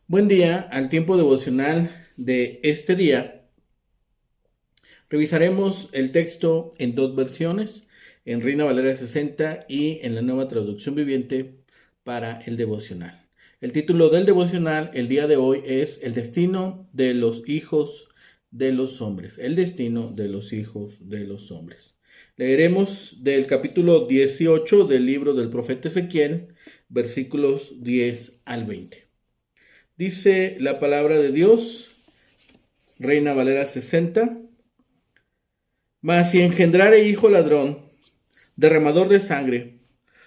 Buen día, al tiempo devocional de este día. Revisaremos el texto en dos versiones, en Reina Valera 60 y en la Nueva Traducción Viviente para el devocional. El título del devocional el día de hoy es El destino de los hijos de los hombres. El destino de los hijos de los hombres. Leeremos del capítulo 18 del libro del profeta Ezequiel, versículos 10 al 20. Dice la palabra de Dios, Reina Valera 60. Mas si engendrare hijo ladrón, derramador de sangre,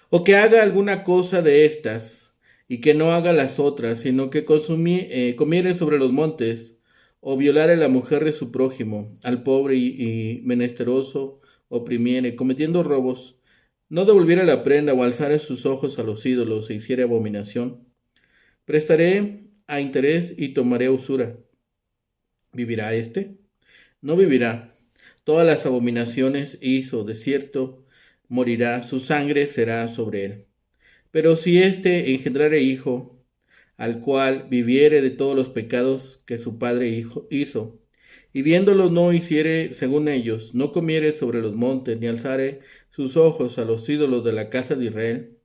o que haga alguna cosa de estas, y que no haga las otras, sino que comiere sobre los montes, o violare la mujer de su prójimo, al pobre y menesteroso, oprimiere, cometiendo robos, no devolviere la prenda o alzare sus ojos a los ídolos e hiciere abominación, prestaré a interés y tomaré usura. ¿Vivirá éste? No vivirá. Todas las abominaciones hizo, de cierto morirá, su sangre será sobre él. Pero si éste engendrare hijo, al cual viviere de todos los pecados que su padre hizo, y viéndolos no hiciere según ellos, no comiere sobre los montes, ni alzare sus ojos a los ídolos de la casa de Israel,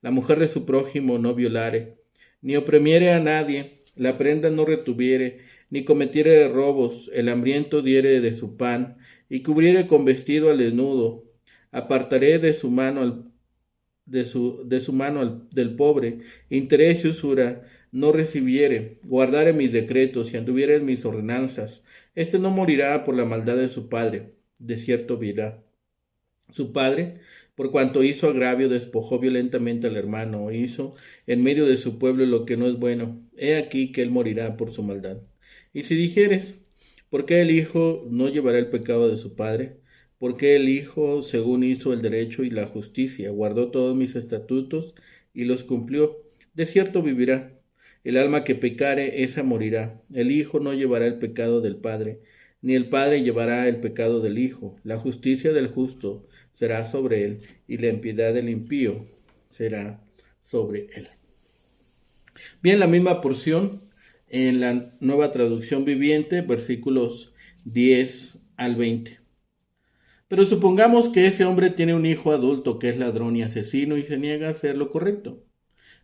la mujer de su prójimo no violare, ni oprimiere a nadie, la prenda no retuviere, ni cometiere robos, el hambriento diere de su pan, y cubriere con vestido al desnudo, apartaré de su mano del pobre, interés y usura no recibiere, guardare mis decretos y anduviere en mis ordenanzas, este no morirá por la maldad de su padre, de cierto vivirá. Su padre, por cuanto hizo agravio, despojó violentamente al hermano, hizo en medio de su pueblo lo que no es bueno. He aquí que él morirá por su maldad. Y si dijeres, ¿por qué el hijo no llevará el pecado de su padre? Porque el hijo, según hizo el derecho y la justicia, guardó todos mis estatutos y los cumplió, de cierto vivirá. El alma que pecare, esa morirá. El hijo no llevará el pecado del padre, ni el padre llevará el pecado del hijo. La justicia del justo será sobre él, y la impiedad del impío será sobre él. Bien, la misma porción en la Nueva Traducción Viviente, versículos 10 al 20. Pero supongamos que ese hombre tiene un hijo adulto que es ladrón y asesino y se niega a hacer lo correcto.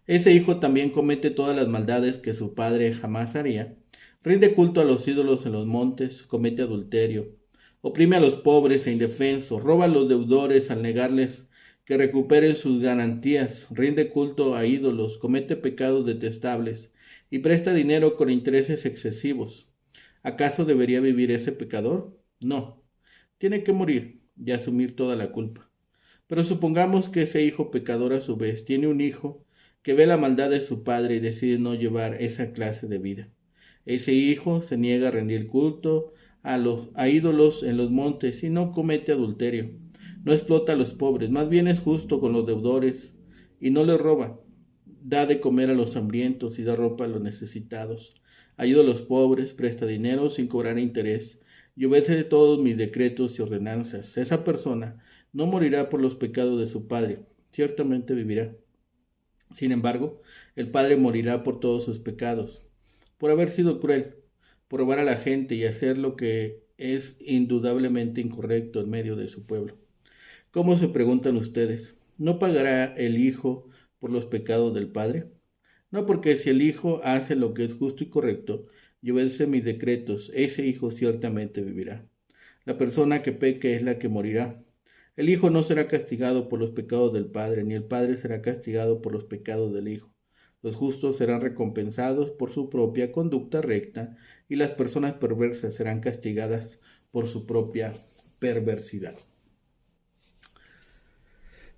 Ese hijo también comete todas las maldades que su padre jamás haría. Rinde culto a los ídolos en los montes, comete adulterio, oprime a los pobres e indefensos, roba a los deudores al negarles que recuperen sus ganancias, rinde culto a ídolos, comete pecados detestables y presta dinero con intereses excesivos. ¿Acaso debería vivir ese pecador? No. Tiene que morir y asumir toda la culpa. Pero supongamos que ese hijo pecador a su vez tiene un hijo que ve la maldad de su padre y decide no llevar esa clase de vida. Ese hijo se niega a rendir culto a ídolos en los montes y no comete adulterio. No explota a los pobres, más bien es justo con los deudores y no les roba. Da de comer a los hambrientos y da ropa a los necesitados. Ayuda a los pobres, presta dinero sin cobrar interés y obedece todos mis decretos y ordenanzas. Esa persona no morirá por los pecados de su padre, ciertamente vivirá. Sin embargo, el padre morirá por todos sus pecados, por haber sido cruel, por robar a la gente y hacer lo que es indudablemente incorrecto en medio de su pueblo. ¿Cómo se preguntan ustedes? ¿No pagará el hijo por los pecados del padre? No, porque si el hijo hace lo que es justo y correcto y obedece mis decretos, ese hijo ciertamente vivirá. La persona que peque es la que morirá. El hijo no será castigado por los pecados del padre, ni el padre será castigado por los pecados del hijo. Los justos serán recompensados por su propia conducta recta y las personas perversas serán castigadas por su propia perversidad.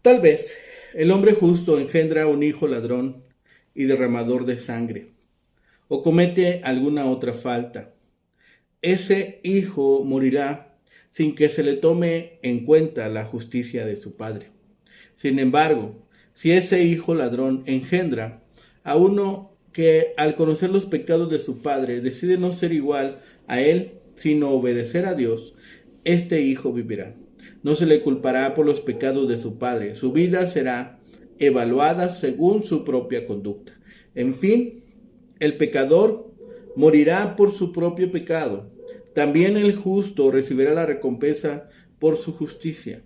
Tal vez el hombre justo engendra un hijo ladrón y derramador de sangre, o comete alguna otra falta. Ese hijo morirá sin que se le tome en cuenta la justicia de su padre. Sin embargo, si ese hijo ladrón engendra a uno que al conocer los pecados de su padre decide no ser igual a él, sino obedecer a Dios, este hijo vivirá. No se le culpará por los pecados de su padre. Su vida será evaluada según su propia conducta. En fin, El pecador morirá por su propio pecado. También el justo recibirá la recompensa por su justicia.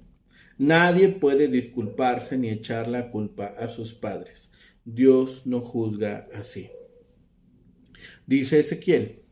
Nadie puede disculparse ni echar la culpa a sus padres. Dios no juzga así. Dice Ezequiel,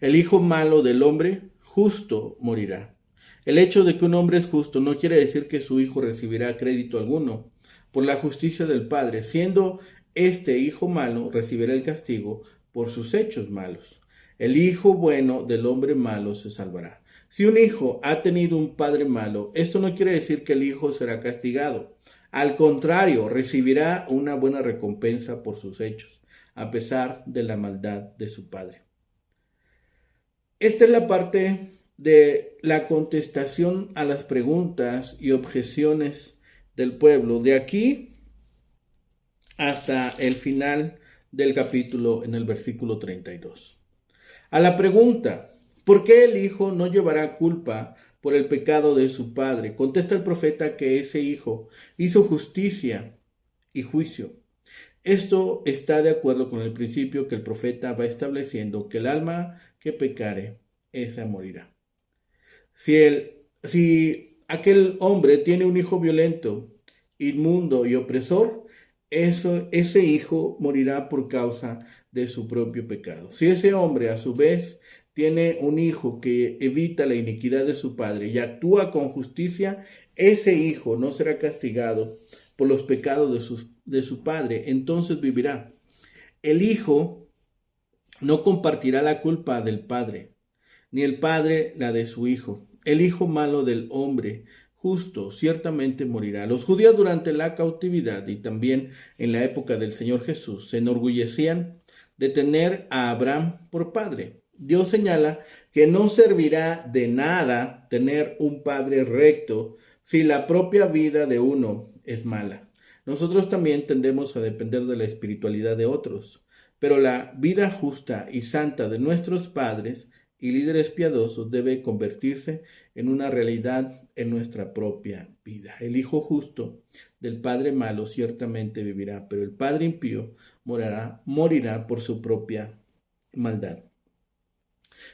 el hijo malo del hombre justo morirá. El hecho de que un hombre es justo no quiere decir que su hijo recibirá crédito alguno por la justicia del Padre, siendo este hijo malo recibirá el castigo por sus hechos malos. El hijo bueno del hombre malo se salvará. Si un hijo ha tenido un padre malo, esto no quiere decir que el hijo será castigado. Al contrario, recibirá una buena recompensa por sus hechos, a pesar de la maldad de su padre. Esta es la parte de la contestación a las preguntas y objeciones del pueblo, de aquí hasta el final del capítulo en el versículo 32. A la pregunta, ¿por qué el hijo no llevará culpa por el pecado de su padre? Contesta el profeta que ese hijo hizo justicia y juicio. Esto está de acuerdo con el principio que el profeta va estableciendo, que el alma que pecare, esa morirá. Si aquel hombre tiene un hijo violento, inmundo y opresor, ese hijo morirá por causa de su propio pecado. Si ese hombre a su vez tiene un hijo que evita la iniquidad de su padre y actúa con justicia, ese hijo no será castigado por los pecados de su padre, entonces vivirá. El hijo no compartirá la culpa del padre, ni el padre la de su hijo. El hijo malo del hombre justo ciertamente morirá. Los judíos durante la cautividad y también en la época del Señor Jesús se enorgullecían de tener a Abraham por padre. Dios señala que no servirá de nada tener un padre recto si la propia vida de uno es mala. Nosotros también tendemos a depender de la espiritualidad de otros, pero la vida justa y santa de nuestros padres y líderes piadosos debe convertirse en una realidad en nuestra propia vida. El hijo justo del padre malo ciertamente vivirá, pero el padre impío morirá por su propia maldad.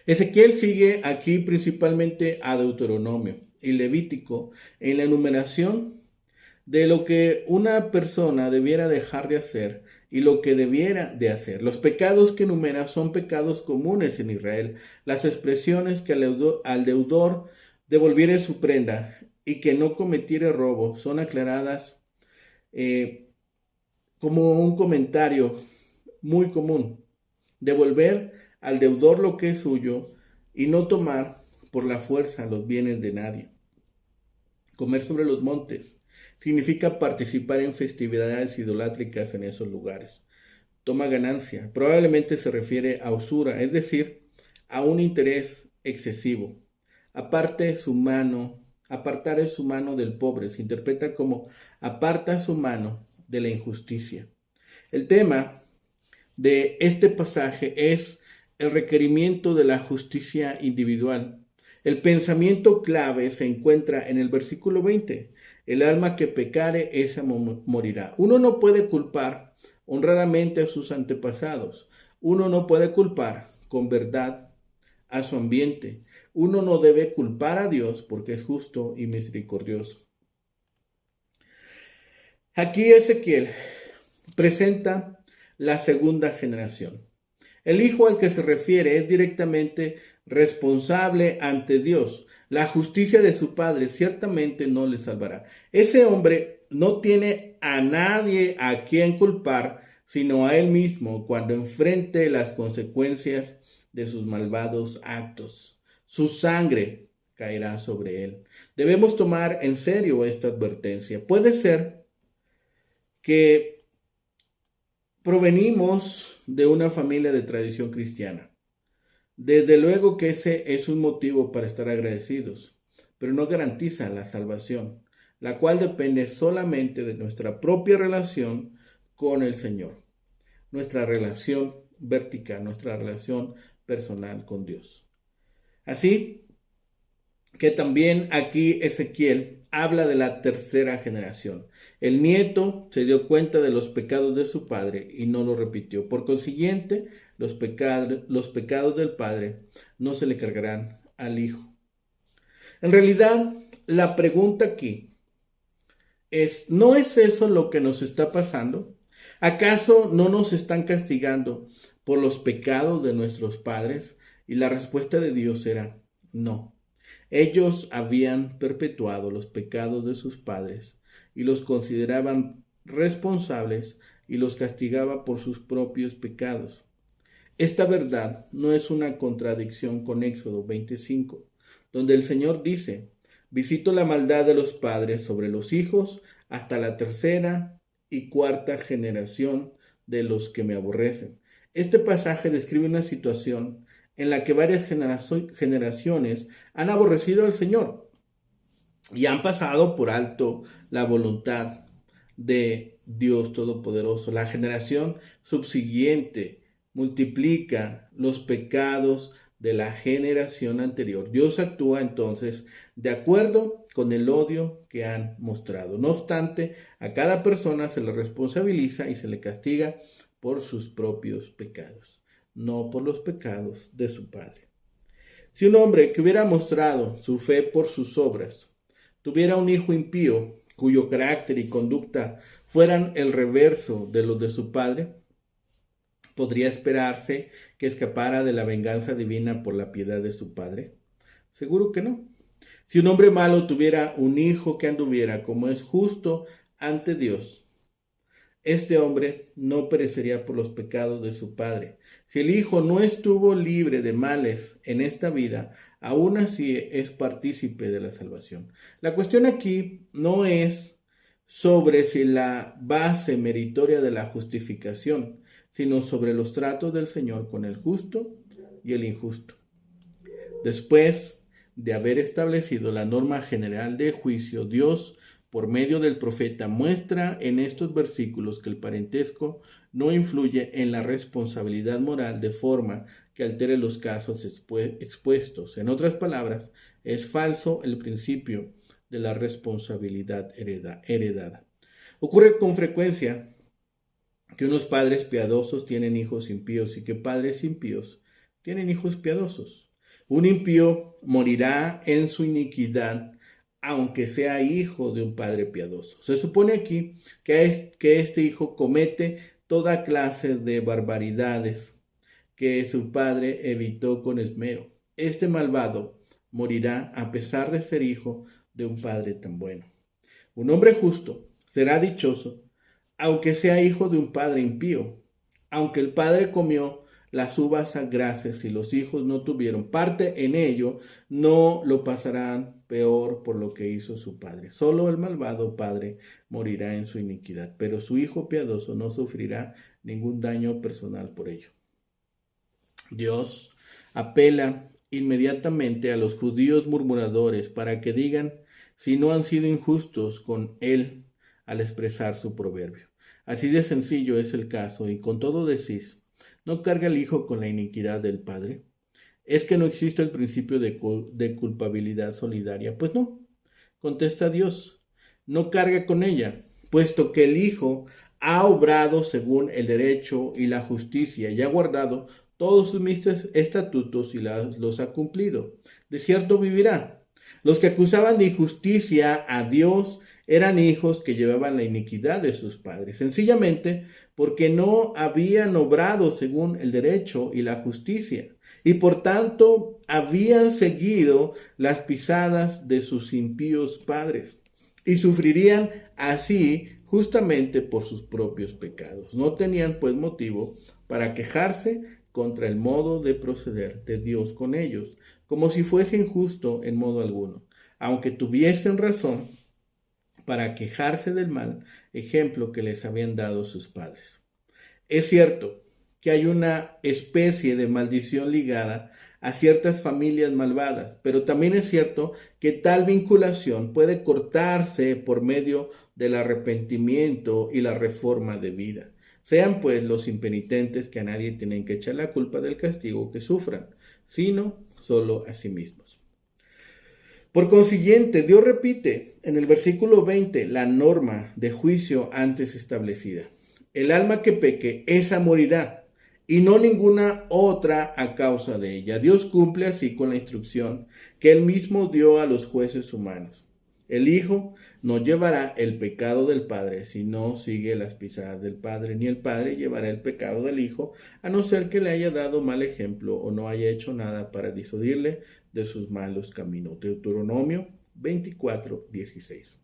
Ezequiel sigue aquí principalmente a Deuteronomio y Levítico en la enumeración de lo que una persona debiera dejar de hacer y lo que debiera de hacer. Los pecados que enumera son pecados comunes en Israel. Las expresiones que al deudor devolviere su prenda y que no cometiere robo son aclaradas como un comentario muy común. Devolver al deudor lo que es suyo y no tomar por la fuerza los bienes de nadie. Comer sobre los montes significa participar en festividades idolátricas en esos lugares. Toma ganancia. Probablemente se refiere a usura, es decir, a un interés excesivo. Apartar su mano del pobre. Se interpreta como aparta su mano de la injusticia. El tema de este pasaje es el requerimiento de la justicia individual. El pensamiento clave se encuentra en el versículo 20. El alma que pecare, esa morirá. Uno no puede culpar honradamente a sus antepasados. Uno no puede culpar con verdad a su ambiente. Uno no debe culpar a Dios porque es justo y misericordioso. Aquí Ezequiel presenta la segunda generación. El hijo al que se refiere es directamente responsable ante Dios. La justicia de su padre ciertamente no le salvará. Ese hombre no tiene a nadie a quien culpar, sino a él mismo cuando enfrente las consecuencias de sus malvados actos. Su sangre caerá sobre él. Debemos tomar en serio esta advertencia. Puede ser que provenimos de una familia de tradición cristiana. Desde luego que ese es un motivo para estar agradecidos, pero no garantiza la salvación, la cual depende solamente de nuestra propia relación con el Señor, nuestra relación vertical, nuestra relación personal con Dios. Así que también aquí Ezequiel habla de la tercera generación. El nieto se dio cuenta de los pecados de su padre y no lo repitió. Por consiguiente, los pecados del padre no se le cargarán al hijo. En realidad, la pregunta aquí es, ¿no es eso lo que nos está pasando? ¿Acaso no nos están castigando por los pecados de nuestros padres? Y la respuesta de Dios era no. Ellos habían perpetuado los pecados de sus padres y los consideraban responsables y los castigaba por sus propios pecados. Esta verdad no es una contradicción con Éxodo 25, donde el Señor dice, visito la maldad de los padres sobre los hijos hasta la tercera y cuarta generación de los que me aborrecen. Este pasaje describe una situación en la que varias generaciones han aborrecido al Señor y han pasado por alto la voluntad de Dios Todopoderoso. La generación subsiguiente multiplica los pecados de la generación anterior. Dios actúa entonces de acuerdo con el odio que han mostrado. No obstante, a cada persona se le responsabiliza y se le castiga por sus propios pecados, no por los pecados de su padre. Si un hombre que hubiera mostrado su fe por sus obras tuviera un hijo impío, cuyo carácter y conducta fueran el reverso de los de su padre, ¿podría esperarse que escapara de la venganza divina por la piedad de su padre? Seguro que no. Si un hombre malo tuviera un hijo que anduviera como es justo ante Dios, este hombre no perecería por los pecados de su padre. Si el hijo no estuvo libre de males en esta vida, aún así es partícipe de la salvación. La cuestión aquí no es sobre si la base meritoria de la justificación, sino sobre los tratos del Señor con el justo y el injusto. Después de haber establecido la norma general de juicio, Dios, por medio del profeta, muestra en estos versículos que el parentesco no influye en la responsabilidad moral de forma que altere los casos expuestos. En otras palabras, es falso el principio de la responsabilidad heredada. Ocurre con frecuencia que unos padres piadosos tienen hijos impíos y que padres impíos tienen hijos piadosos. Un impío morirá en su iniquidad, aunque sea hijo de un padre piadoso. Se supone aquí que este hijo comete toda clase de barbaridades que su padre evitó con esmero. Este malvado morirá a pesar de ser hijo de un padre tan bueno. Un hombre justo será dichoso, aunque sea hijo de un padre impío. Aunque el padre comió las uvas grases y los hijos no tuvieron parte en ello, no lo pasarán peor por lo que hizo su padre. Solo el malvado padre morirá en su iniquidad, pero su hijo piadoso no sufrirá ningún daño personal por ello. Dios apela inmediatamente a los judíos murmuradores para que digan si no han sido injustos con él al expresar su proverbio. Así de sencillo es el caso, y con todo decís, ¿no carga el hijo con la iniquidad del padre? ¿Es que no existe el principio de culpabilidad solidaria? Pues no, contesta Dios, no carga con ella, puesto que el hijo ha obrado según el derecho y la justicia y ha guardado todos mis estatutos y los ha cumplido. De cierto vivirá. Los que acusaban de injusticia a Dios eran hijos que llevaban la iniquidad de sus padres, sencillamente porque no habían obrado según el derecho y la justicia, y por tanto habían seguido las pisadas de sus impíos padres, y sufrirían así justamente por sus propios pecados. No tenían pues motivo para quejarse contra el modo de proceder de Dios con ellos, como si fuese injusto en modo alguno, aunque tuviesen razón para quejarse del mal ejemplo que les habían dado sus padres. Es cierto que hay una especie de maldición ligada a ciertas familias malvadas, pero también es cierto que tal vinculación puede cortarse por medio del arrepentimiento y la reforma de vida. Sean pues los impenitentes que a nadie tienen que echar la culpa del castigo que sufran, sino solo a sí mismos. Por consiguiente, Dios repite en el versículo 20 la norma de juicio antes establecida. El alma que peque, esa morirá, y no ninguna otra a causa de ella. Dios cumple así con la instrucción que él mismo dio a los jueces humanos. El Hijo no llevará el pecado del Padre si no sigue las pisadas del Padre, ni el Padre llevará el pecado del Hijo, a no ser que le haya dado mal ejemplo o no haya hecho nada para disuadirle de sus malos caminos. Deuteronomio 24:16.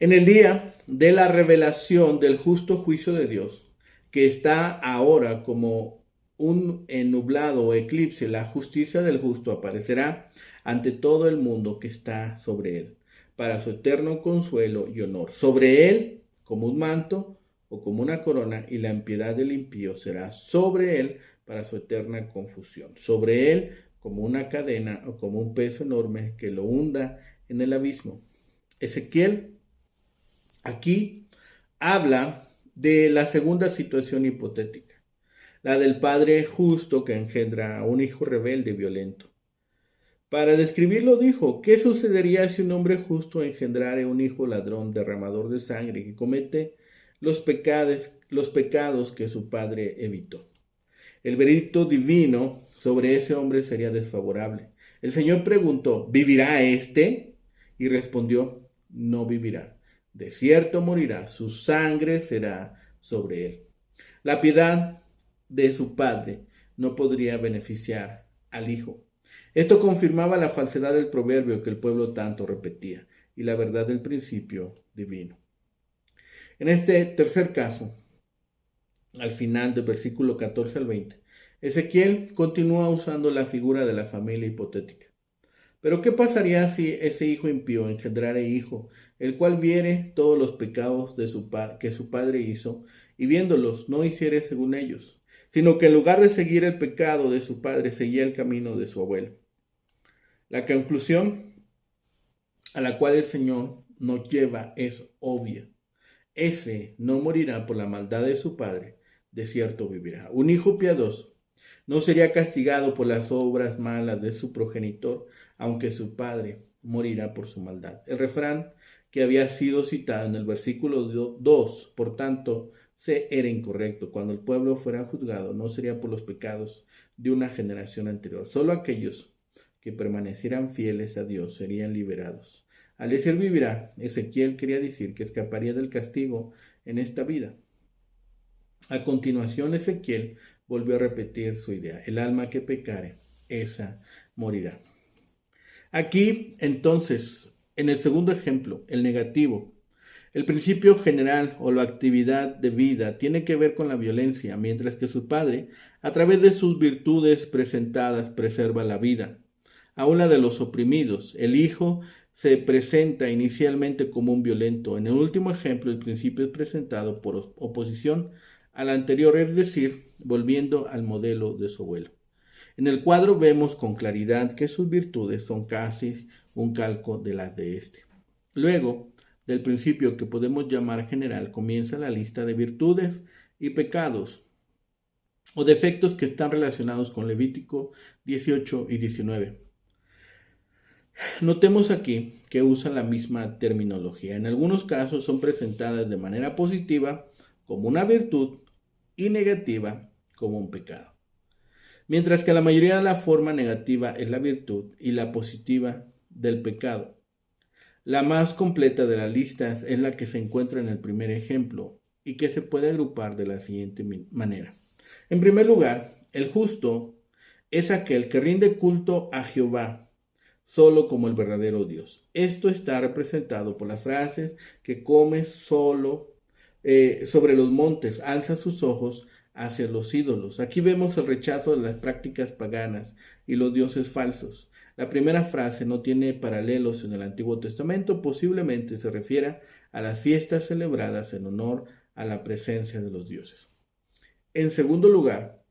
En el día de la revelación del justo juicio de Dios, que está ahora como un ennublado eclipse, la justicia del justo aparecerá ante todo el mundo que está sobre él, para su eterno consuelo y honor. Sobre él, como un manto o como una corona, y la impiedad del impío será sobre él para su eterna confusión. Sobre él, como una cadena o como un peso enorme que lo hunda en el abismo. Ezequiel aquí habla de la segunda situación hipotética, la del padre justo que engendra a un hijo rebelde y violento. Para describirlo dijo, ¿qué sucedería si un hombre justo engendrare un hijo ladrón, derramador de sangre, que comete los pecados que su padre evitó? El veredicto divino sobre ese hombre sería desfavorable. El Señor preguntó, ¿vivirá éste? Y respondió, no vivirá. De cierto morirá, su sangre será sobre él. La piedad de su padre no podría beneficiar al hijo. Esto confirmaba la falsedad del proverbio que el pueblo tanto repetía y la verdad del principio divino. En este tercer caso, al final del versículo 14 al 20, Ezequiel continúa usando la figura de la familia hipotética. Pero ¿qué pasaría si ese hijo impío engendrare hijo, el cual viere todos los pecados de que su padre hizo, y viéndolos no hiciere según ellos, sino que en lugar de seguir el pecado de su padre, seguía el camino de su abuelo? La conclusión a la cual el Señor nos lleva es obvia. Ese no morirá por la maldad de su padre, de cierto vivirá. Un hijo piadoso no sería castigado por las obras malas de su progenitor, aunque su padre morirá por su maldad. El refrán que había sido citado en el versículo 2, por tanto, era incorrecto. Cuando el pueblo fuera juzgado, no sería por los pecados de una generación anterior. Solo aquellos que permanecieran fieles a Dios serían liberados. Al decir vivirá, Ezequiel quería decir que escaparía del castigo en esta vida. A continuación, Ezequiel volvió a repetir su idea. El alma que pecare, esa morirá. Aquí, entonces, en el segundo ejemplo, el negativo, el principio general o la actividad de vida tiene que ver con la violencia, mientras que su padre, a través de sus virtudes presentadas, preserva la vida, aún la de los oprimidos. El hijo se presenta inicialmente como un violento. En el último ejemplo, el principio es presentado por oposición al anterior, es decir, volviendo al modelo de su abuelo. En el cuadro vemos con claridad que sus virtudes son casi un calco de las de este. Luego, del principio que podemos llamar general, comienza la lista de virtudes y pecados o defectos que están relacionados con Levítico 18 y 19. Notemos aquí que usan la misma terminología. En algunos casos son presentadas de manera positiva como una virtud y negativa como un pecado. Mientras que la mayoría de la forma negativa es la virtud y la positiva del pecado. La más completa de las listas es la que se encuentra en el primer ejemplo y que se puede agrupar de la siguiente manera. En primer lugar, el justo es aquel que rinde culto a Jehová solo como el verdadero Dios. Esto está representado por las frases que come solo sobre los montes, alza sus ojos hacia los ídolos. Aquí vemos el rechazo de las prácticas paganas y los dioses falsos. La primera frase no tiene paralelos en el Antiguo Testamento, posiblemente se refiera a las fiestas celebradas en honor a la presencia de los dioses. En segundo lugar,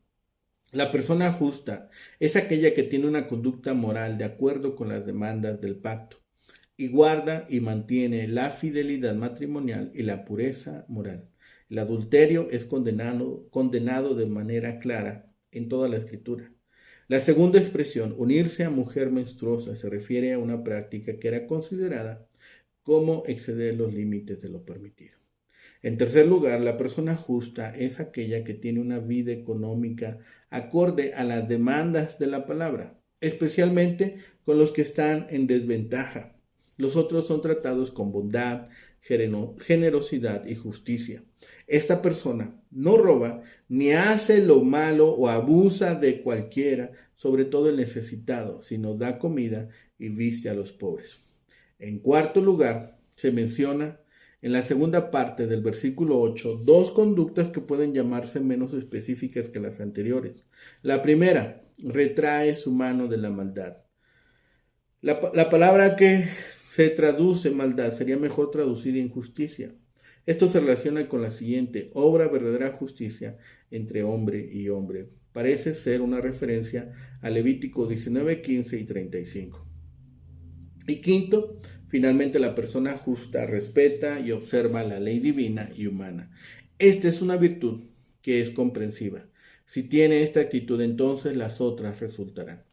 la persona justa es aquella que tiene una conducta moral de acuerdo con las demandas del pacto y guarda y mantiene la fidelidad matrimonial y la pureza moral. El adulterio es condenado de manera clara en toda la Escritura. La segunda expresión, unirse a mujer menstruosa, se refiere a una práctica que era considerada como exceder los límites de lo permitido. En tercer lugar, la persona justa es aquella que tiene una vida económica acorde a las demandas de la palabra, especialmente con los que están en desventaja. Los otros son tratados con bondad, generosidad y justicia. Esta persona no roba ni hace lo malo o abusa de cualquiera, sobre todo el necesitado, sino da comida y viste a los pobres. En cuarto lugar, se menciona en la segunda parte del versículo 8 dos conductas que pueden llamarse menos específicas que las anteriores. La primera, retrae su mano de la maldad. La palabra que se traduce maldad sería mejor traducida injusticia. Esto se relaciona con la siguiente, obra verdadera justicia entre hombre y hombre. Parece ser una referencia a Levítico 19, 15 y 35. Y quinto, finalmente la persona justa respeta y observa la ley divina y humana. Esta es una virtud que es comprensiva. Si tiene esta actitud, entonces las otras resultarán.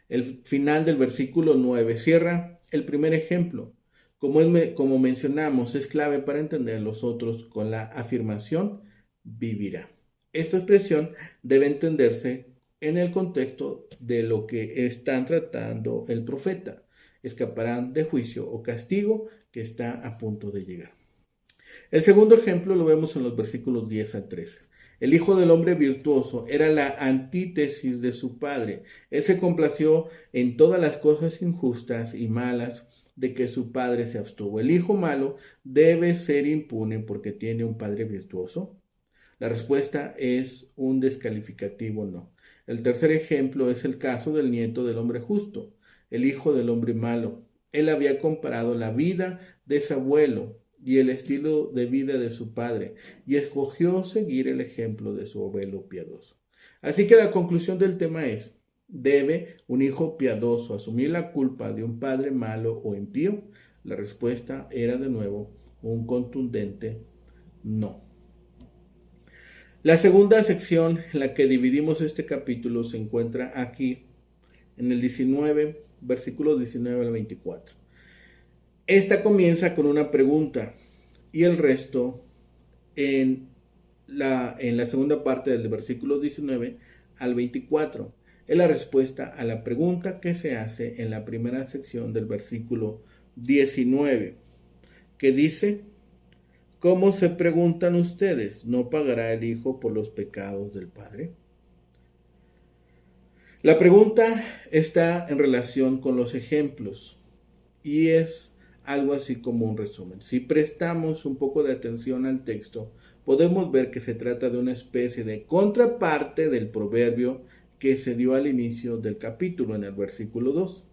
El final del versículo 9 cierra el primer ejemplo. Como mencionamos, es clave para entender los otros con la afirmación vivirá. Esta expresión debe entenderse en el contexto de lo que están tratando el profeta. Escaparán de juicio o castigo que está a punto de llegar. El segundo ejemplo lo vemos en los versículos 10 al 13. El hijo del hombre virtuoso era la antítesis de su padre. Él se complació en todas las cosas injustas y malas de que su padre se abstuvo. El hijo malo debe ser impune porque tiene un padre virtuoso. La respuesta es un descalificativo no. El tercer ejemplo es el caso del nieto del hombre justo, el hijo del hombre malo. Él había comparado la vida de su abuelo y el estilo de vida de su padre, y escogió seguir el ejemplo de su abuelo piadoso. Así que la conclusión del tema es, ¿debe un hijo piadoso asumir la culpa de un padre malo o impío? La respuesta era de nuevo un contundente no. La segunda sección en la que dividimos este capítulo se encuentra aquí en el 19, versículos 19 al 24. Esta comienza con una pregunta y el resto en la segunda parte del versículo 19 al 24 es la respuesta a la pregunta que se hace en la primera sección del versículo 19, que dice, ¿cómo se preguntan ustedes? ¿No pagará el Hijo por los pecados del Padre? La pregunta está en relación con los ejemplos y es algo así como un resumen. Si prestamos un poco de atención al texto, podemos ver que se trata de una especie de contraparte del proverbio que se dio al inicio del capítulo en el versículo 2.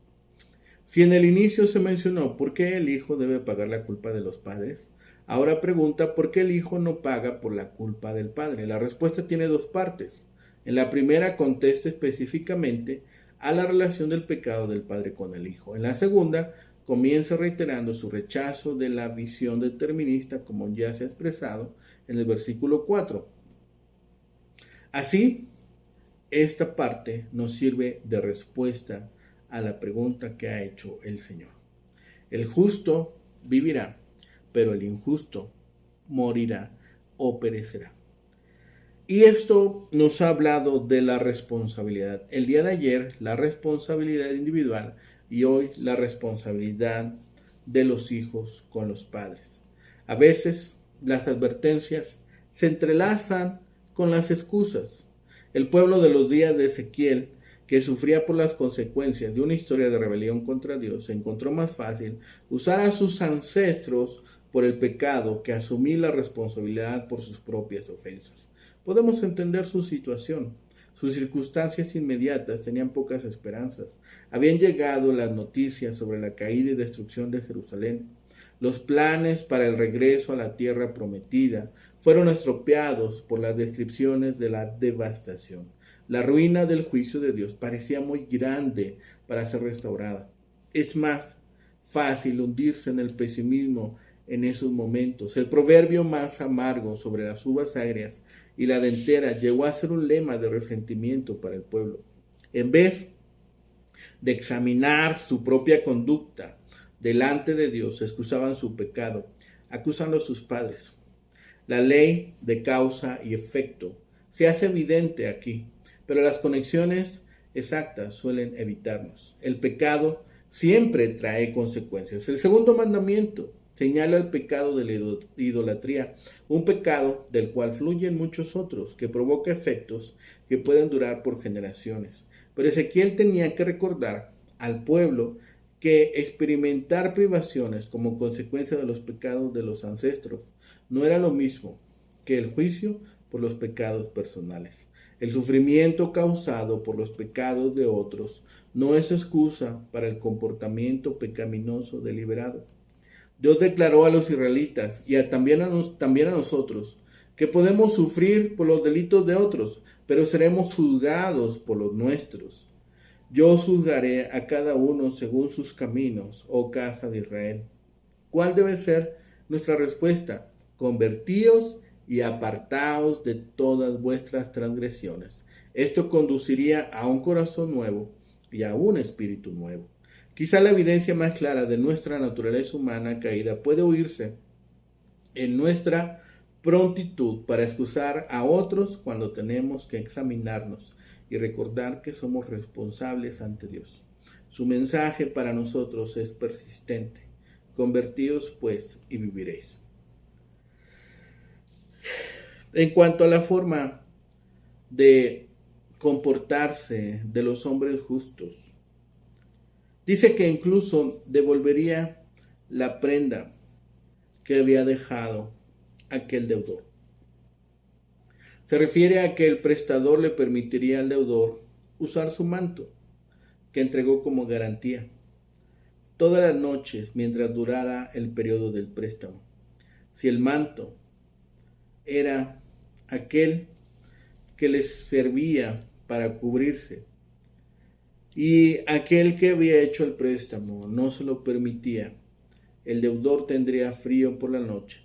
Si en el inicio se mencionó por qué el hijo debe pagar la culpa de los padres, ahora pregunta por qué el hijo no paga por la culpa del padre. La respuesta tiene dos partes. En la primera contesta específicamente a la relación del pecado del padre con el hijo. En la segunda comienza reiterando su rechazo de la visión determinista como ya se ha expresado en el versículo 4. Así, esta parte nos sirve de respuesta a la pregunta que ha hecho el Señor. El justo vivirá, pero el injusto morirá o perecerá. Y esto nos ha hablado de la responsabilidad. El día de ayer, la responsabilidad individual y hoy la responsabilidad de los hijos con los padres. A veces las advertencias se entrelazan con las excusas. El pueblo de los días de Ezequiel, que sufría por las consecuencias de una historia de rebelión contra Dios, encontró más fácil usar a sus ancestros por el pecado que asumir la responsabilidad por sus propias ofensas. Podemos entender su situación. Sus circunstancias inmediatas tenían pocas esperanzas. Habían llegado las noticias sobre la caída y destrucción de Jerusalén. Los planes para el regreso a la tierra prometida fueron estropeados por las descripciones de la devastación. La ruina del juicio de Dios parecía muy grande para ser restaurada. Es más fácil hundirse en el pesimismo en esos momentos. El proverbio más amargo sobre las uvas agrias y la dentera llegó a ser un lema de resentimiento para el pueblo. En vez de examinar su propia conducta delante de Dios, excusaban su pecado, acusando a sus padres. La ley de causa y efecto se hace evidente aquí, pero las conexiones exactas suelen evitarnos. El pecado siempre trae consecuencias. El segundo mandamiento señala el pecado de la idolatría, un pecado del cual fluyen muchos otros, que provoca efectos que pueden durar por generaciones. Pero Ezequiel tenía que recordar al pueblo que experimentar privaciones como consecuencia de los pecados de los ancestros no era lo mismo que el juicio por los pecados personales. El sufrimiento causado por los pecados de otros no es excusa para el comportamiento pecaminoso deliberado. Dios declaró a los israelitas y también a nosotros que podemos sufrir por los delitos de otros, pero seremos juzgados por los nuestros. Yo os juzgaré a cada uno según sus caminos, oh casa de Israel. ¿Cuál debe ser nuestra respuesta? Convertíos y apartaos de todas vuestras transgresiones. Esto conduciría a un corazón nuevo y a un espíritu nuevo. Quizá la evidencia más clara de nuestra naturaleza humana caída puede oírse en nuestra prontitud para excusar a otros cuando tenemos que examinarnos y recordar que somos responsables ante Dios. Su mensaje para nosotros es persistente. Convertíos pues y viviréis. En cuanto a la forma de comportarse de los hombres justos, dice que incluso devolvería la prenda que había dejado aquel deudor. Se refiere a que el prestador le permitiría al deudor usar su manto, que entregó como garantía, todas las noches mientras durara el periodo del préstamo. Si el manto era aquel que les servía para cubrirse y aquel que había hecho el préstamo no se lo permitía, el deudor tendría frío por la noche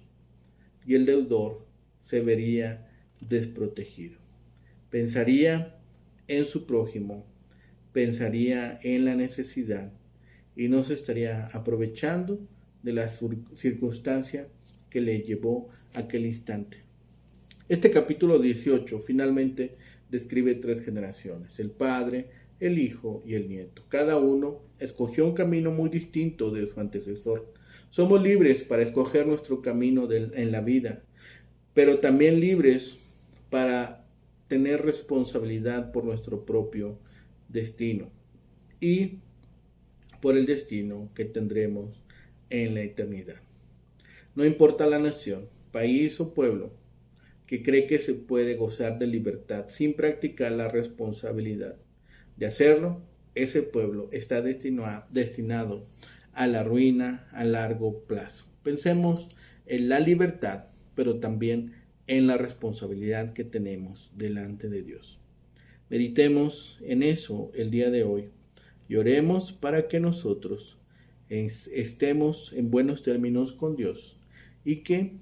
y el deudor se vería desprotegido. Pensaría en su prójimo, pensaría en la necesidad y no se estaría aprovechando de la circunstancia que le llevó a aquel instante. Este capítulo 18 finalmente describe 3 generaciones, el padre, el hijo y el nieto. Cada uno escogió un camino muy distinto de su antecesor. Somos libres para escoger nuestro camino en la vida, pero también libres para tener responsabilidad por nuestro propio destino y por el destino que tendremos en la eternidad. No importa la nación, país o pueblo que cree que se puede gozar de libertad sin practicar la responsabilidad de hacerlo, ese pueblo está destinado a la ruina a largo plazo. Pensemos en la libertad, pero también en la responsabilidad que tenemos delante de Dios. Meditemos en eso el día de hoy y oremos para que nosotros estemos en buenos términos con Dios y que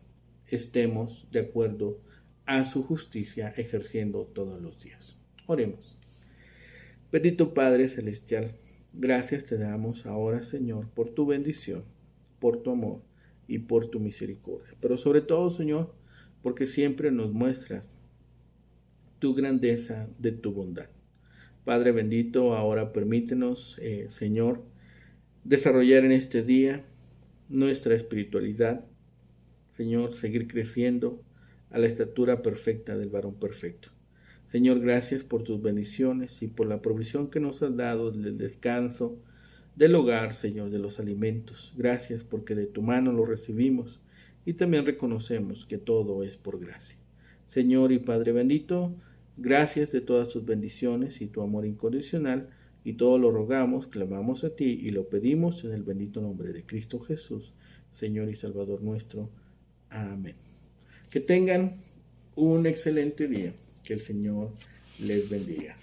estemos de acuerdo a su justicia ejerciendo todos los días. Oremos. Bendito Padre Celestial, gracias te damos ahora, Señor, por tu bendición, por tu amor y por tu misericordia. Pero sobre todo, Señor, porque siempre nos muestras tu grandeza de tu bondad. Padre bendito, ahora permítenos, Señor, desarrollar en este día nuestra espiritualidad. Señor, seguir creciendo a la estatura perfecta del varón perfecto. Señor, gracias por tus bendiciones y por la provisión que nos has dado del descanso, del hogar, Señor, de los alimentos. Gracias porque de tu mano lo recibimos y también reconocemos que todo es por gracia. Señor y Padre bendito, gracias de todas tus bendiciones y tu amor incondicional, y todo lo rogamos, clamamos a ti y lo pedimos en el bendito nombre de Cristo Jesús, Señor y Salvador nuestro. Amén. Que tengan un excelente día. Que el Señor les bendiga.